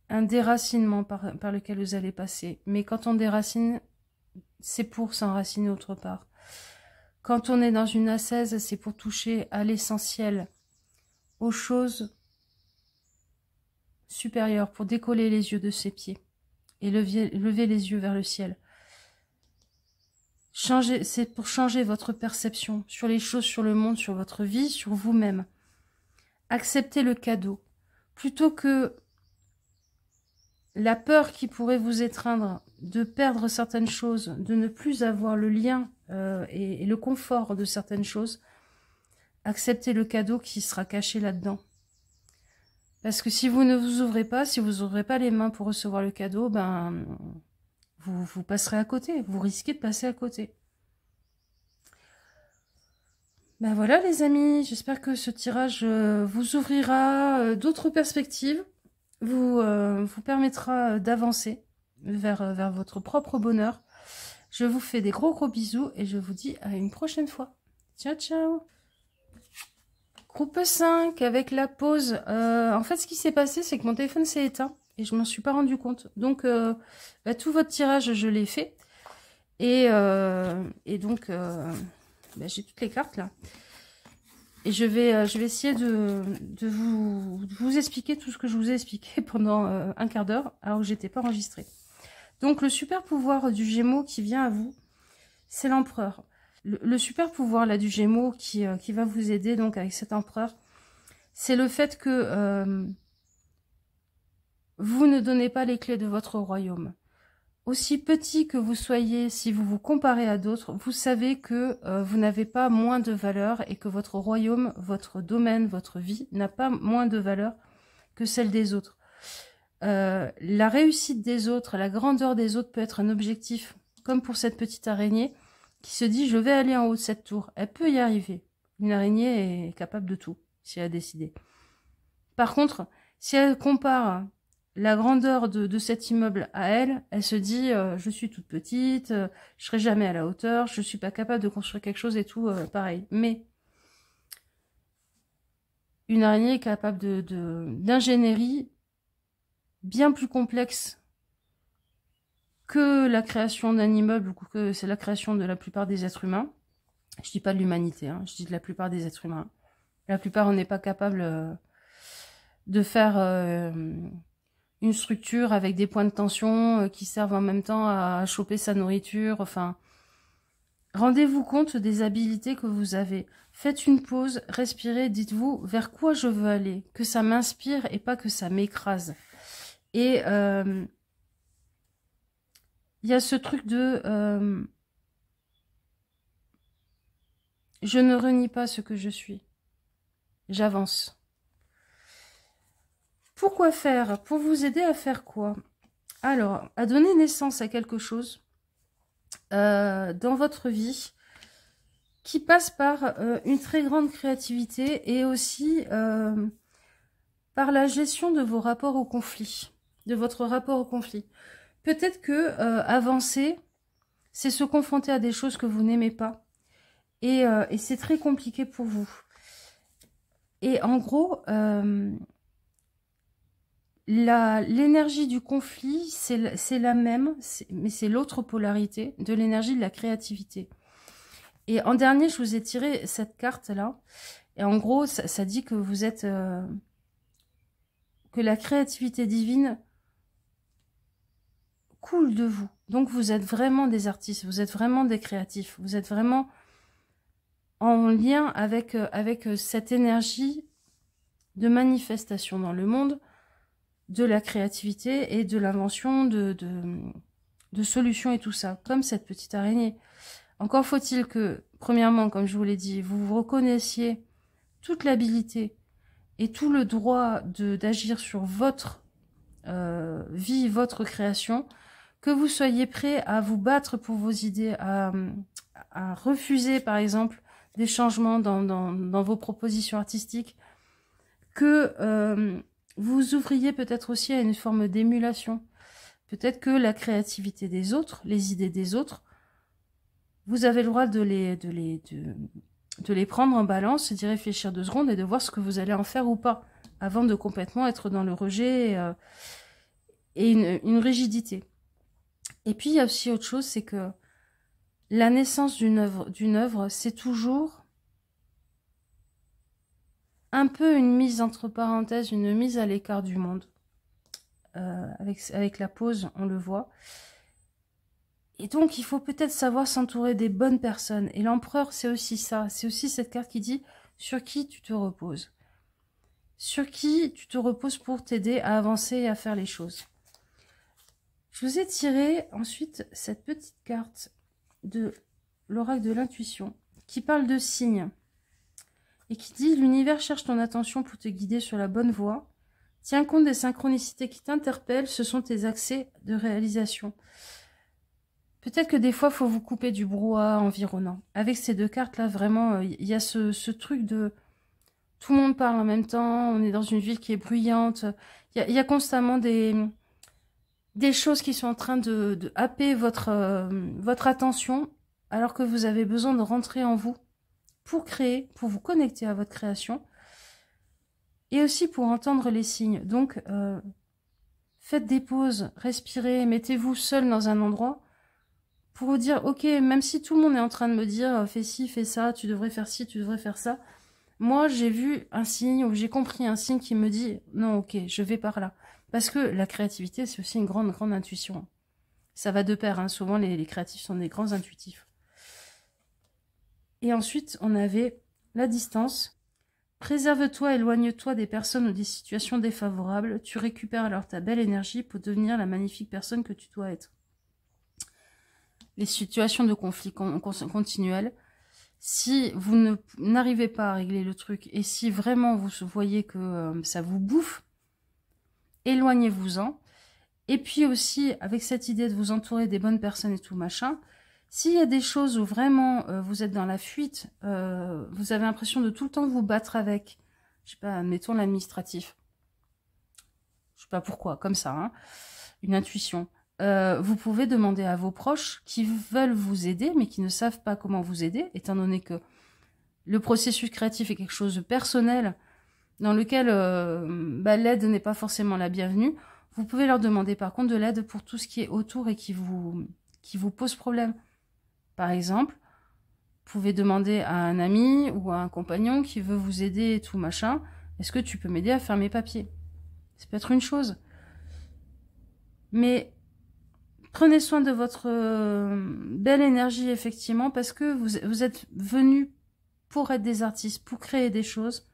un déracinement par lequel vous allez passer. Mais quand on déracine, c'est pour s'enraciner autre part. Quand on est dans une ascèse, c'est pour toucher à l'essentiel, aux choses supérieures, pour décoller les yeux de ses pieds et lever les yeux vers le ciel. C'est pour changer votre perception sur les choses, sur le monde, sur votre vie, sur vous-même. Acceptez le cadeau. Plutôt que la peur qui pourrait vous étreindre de perdre certaines choses, de ne plus avoir le lien et le confort de certaines choses, acceptez le cadeau qui sera caché là-dedans. Parce que si vous ne vous ouvrez pas, si vous n'ouvrez pas les mains pour recevoir le cadeau, ben vous passerez à côté, vous risquez de passer à côté. Ben voilà les amis, j'espère que ce tirage vous ouvrira d'autres perspectives, vous permettra d'avancer vers votre propre bonheur. Je vous fais des gros bisous et je vous dis à une prochaine fois. Ciao ciao. Groupe 5 avec la pause. En fait ce qui s'est passé c'est que mon téléphone s'est éteint et je m'en suis pas rendu compte. Donc, bah, tout votre tirage, je l'ai fait. Et donc, bah, j'ai toutes les cartes là. Et je vais essayer de vous expliquer tout ce que je vous ai expliqué pendant un quart d'heure, alors que j'étais pas enregistrée. Donc, le super pouvoir du Gémeaux qui vient à vous, c'est l'Empereur. Le super pouvoir là du Gémeaux qui va vous aider donc avec cet Empereur, c'est le fait que vous ne donnez pas les clés de votre royaume. Aussi petit que vous soyez, si vous vous comparez à d'autres, vous savez que vous n'avez pas moins de valeur et que votre royaume, votre domaine, votre vie n'a pas moins de valeur que celle des autres. La réussite des autres, la grandeur des autres peut être un objectif, comme pour cette petite araignée qui se dit « je vais aller en haut de cette tour ». Elle peut y arriver. Une araignée est capable de tout, si elle a décidé. Par contre, si elle compare la grandeur de cet immeuble à elle, elle se dit je suis toute petite, je serai jamais à la hauteur, je suis pas capable de construire quelque chose et tout, pareil. Mais une araignée est capable d'ingénierie bien plus complexe que la création d'un immeuble ou que c'est la création de la plupart des êtres humains. Je dis pas de l'humanité, hein, je dis de la plupart des êtres humains. La plupart, on n'est pas capable de faire une structure avec des points de tension qui servent en même temps à choper sa nourriture. Enfin, rendez-vous compte des habilités que vous avez. Faites une pause, respirez, dites-vous vers quoi je veux aller, que ça m'inspire et pas que ça m'écrase. Et il y a ce truc de je ne renie pas ce que je suis. J'avance. Pourquoi faire? Pour vous aider à faire quoi? Alors, à donner naissance à quelque chose dans votre vie qui passe par une très grande créativité et aussi par la gestion de vos rapports au conflit, de votre rapport au conflit. Peut-être que avancer, c'est se confronter à des choses que vous n'aimez pas et c'est très compliqué pour vous. Et en gros, l'énergie du conflit, c'est la même, mais c'est l'autre polarité de l'énergie de la créativité. Et en dernier, je vous ai tiré cette carte-là. Et en gros, ça dit que vous êtes... que la créativité divine coule de vous. Donc, vous êtes vraiment des artistes, vous êtes vraiment des créatifs. Vous êtes vraiment en lien avec cette énergie de manifestation dans le monde, de la créativité et de l'invention de solutions et tout ça, comme cette petite araignée. Encore faut-il que, premièrement, comme je vous l'ai dit, vous reconnaissiez toute l'habilité et tout le droit d'agir sur votre vie, votre création, que vous soyez prêt à vous battre pour vos idées, à refuser, par exemple, des changements dans vos propositions artistiques, que vous ouvriez peut-être aussi à une forme d'émulation. Peut-être que la créativité des autres, les idées des autres, vous avez le droit de les prendre en balance, d'y réfléchir 2 secondes et de voir ce que vous allez en faire ou pas, avant de complètement être dans le rejet et une rigidité. Et puis, il y a aussi autre chose, c'est que la naissance d'une œuvre, c'est toujours un peu une mise entre parenthèses, une mise à l'écart du monde. Avec la pause, on le voit. Et donc, il faut peut-être savoir s'entourer des bonnes personnes. Et l'empereur, c'est aussi ça. C'est aussi cette carte qui dit sur qui tu te reposes. Sur qui tu te reposes pour t'aider à avancer et à faire les choses. Je vous ai tiré ensuite cette petite carte de l'oracle de l'intuition qui parle de signes. Et qui dit, l'univers cherche ton attention pour te guider sur la bonne voie. Tiens compte des synchronicités qui t'interpellent, ce sont tes accès de réalisation. Peut-être que des fois, il faut vous couper du brouhaha environnant. Avec ces 2 cartes-là, vraiment, il y a ce truc de... Tout le monde parle en même temps, on est dans une ville qui est bruyante. Il y a constamment des choses qui sont en train de happer votre attention, alors que vous avez besoin de rentrer en vous pour créer, pour vous connecter à votre création, et aussi pour entendre les signes. Donc, faites des pauses, respirez, mettez-vous seul dans un endroit pour vous dire, ok, même si tout le monde est en train de me dire, fais ci, fais ça, tu devrais faire ci, tu devrais faire ça, moi j'ai vu un signe, ou j'ai compris un signe qui me dit, non, ok, je vais par là. Parce que la créativité, c'est aussi une grande, grande intuition. Ça va de pair, hein. Souvent les créatifs sont des grands intuitifs. Et ensuite, on avait la distance. Préserve-toi, éloigne-toi des personnes ou des situations défavorables. Tu récupères alors ta belle énergie pour devenir la magnifique personne que tu dois être. Les situations de conflit continuel, si vous n'arrivez pas à régler le truc et si vraiment vous voyez que ça vous bouffe, éloignez-vous-en. Et puis aussi, avec cette idée de vous entourer des bonnes personnes et tout machin, s'il y a des choses où vraiment vous êtes dans la fuite, vous avez l'impression de tout le temps vous battre avec, je sais pas, admettons l'administratif. Je sais pas pourquoi, comme ça, hein, une intuition. Vous pouvez demander à vos proches qui veulent vous aider, mais qui ne savent pas comment vous aider, étant donné que le processus créatif est quelque chose de personnel, dans lequel l'aide n'est pas forcément la bienvenue. Vous pouvez leur demander par contre de l'aide pour tout ce qui est autour et qui vous pose problème. Par exemple, vous pouvez demander à un ami ou à un compagnon qui veut vous aider et tout machin, est-ce que tu peux m'aider à faire mes papiers? Ça peut être une chose. Mais prenez soin de votre belle énergie, effectivement, parce que vous êtes venus pour être des artistes, pour créer des choses,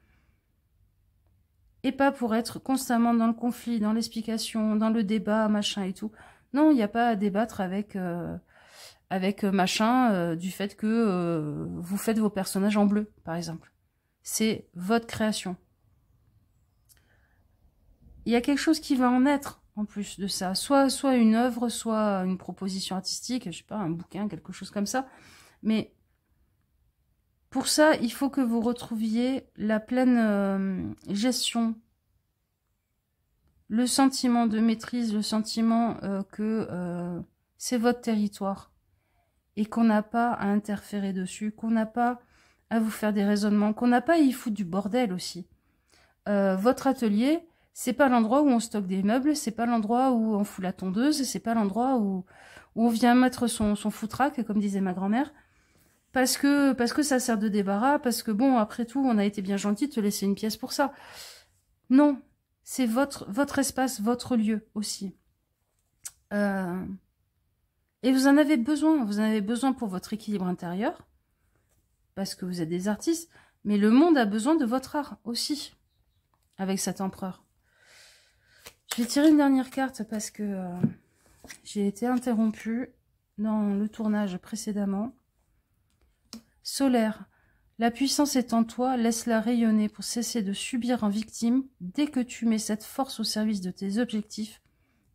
et pas pour être constamment dans le conflit, dans l'explication, dans le débat, machin et tout. Non, il n'y a pas à débattre avec machin du fait que vous faites vos personnages en bleu, par exemple. C'est votre création. Il y a quelque chose qui va en être, en plus de ça. Soit une œuvre, soit une proposition artistique, je sais pas, un bouquin, quelque chose comme ça. Mais pour ça, il faut que vous retrouviez la pleine gestion, le sentiment de maîtrise, le sentiment que c'est votre territoire et qu'on n'a pas à interférer dessus, qu'on n'a pas à vous faire des raisonnements, qu'on n'a pas à y foutre du bordel aussi. Votre atelier, c'est pas l'endroit où on stocke des meubles, c'est pas l'endroit où on fout la tondeuse, c'est pas l'endroit où on vient mettre son foutraque, comme disait ma grand-mère, parce que ça sert de débarras, parce que bon, après tout, on a été bien gentil de te laisser une pièce pour ça. Non, c'est votre espace, votre lieu aussi. Et vous en avez besoin pour votre équilibre intérieur, parce que vous êtes des artistes, mais le monde a besoin de votre art aussi, avec cet empereur. Je vais tirer une dernière carte parce que j'ai été interrompue dans le tournage précédemment. Solaire. La puissance est en toi, laisse-la rayonner pour cesser de subir en victime. Dès que tu mets cette force au service de tes objectifs,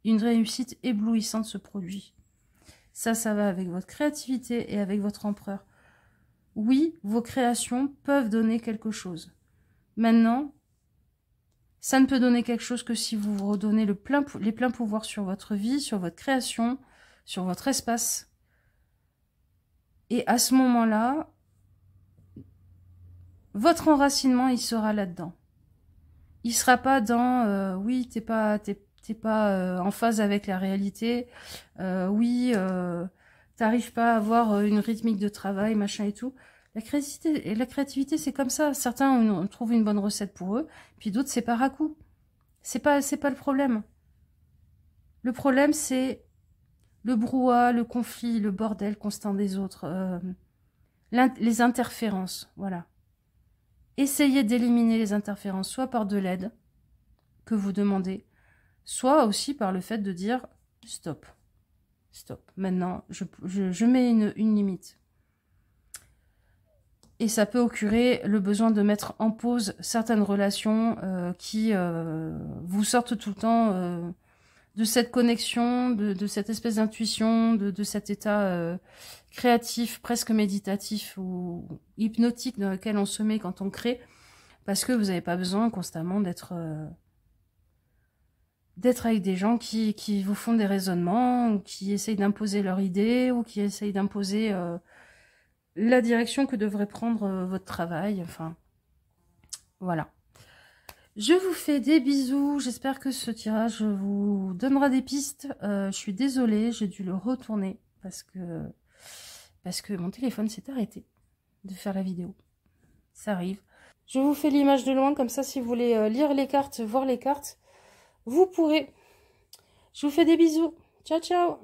une réussite éblouissante se produit. Ça va avec votre créativité et avec votre empereur. Oui, vos créations peuvent donner quelque chose. Maintenant, ça ne peut donner quelque chose que si vous vous redonnez les pleins pouvoirs sur votre vie, sur votre création, sur votre espace. Et à ce moment-là, votre enracinement, il sera là-dedans. Il sera pas dans oui, t'es pas en phase avec la réalité. Oui, t'arrives pas à avoir une rythmique de travail, machin et tout. La créativité, c'est comme ça. Certains on trouve une bonne recette pour eux, puis d'autres c'est par à coup. C'est pas le problème. Le problème c'est le brouhaha, le conflit, le bordel constant des autres, les interférences, voilà. Essayez d'éliminer les interférences, soit par de l'aide que vous demandez, soit aussi par le fait de dire stop. Stop. Maintenant, je mets une limite. Et ça peut occurer le besoin de mettre en pause certaines relations qui vous sortent tout le temps de cette connexion, de cette espèce d'intuition, de cet état créatif, presque méditatif ou hypnotique dans lequel on se met quand on crée, parce que vous n'avez pas besoin constamment d'être avec des gens qui vous font des raisonnements, ou qui essayent d'imposer leur idée, ou qui essayent d'imposer la direction que devrait prendre votre travail. Enfin, voilà. Je vous fais des bisous. J'espère que ce tirage vous donnera des pistes. Je suis désolée, j'ai dû le retourner parce que mon téléphone s'est arrêté de faire la vidéo. Ça arrive. Je vous fais l'image de loin, comme ça, si vous voulez lire les cartes, voir les cartes, vous pourrez. Je vous fais des bisous. Ciao, ciao!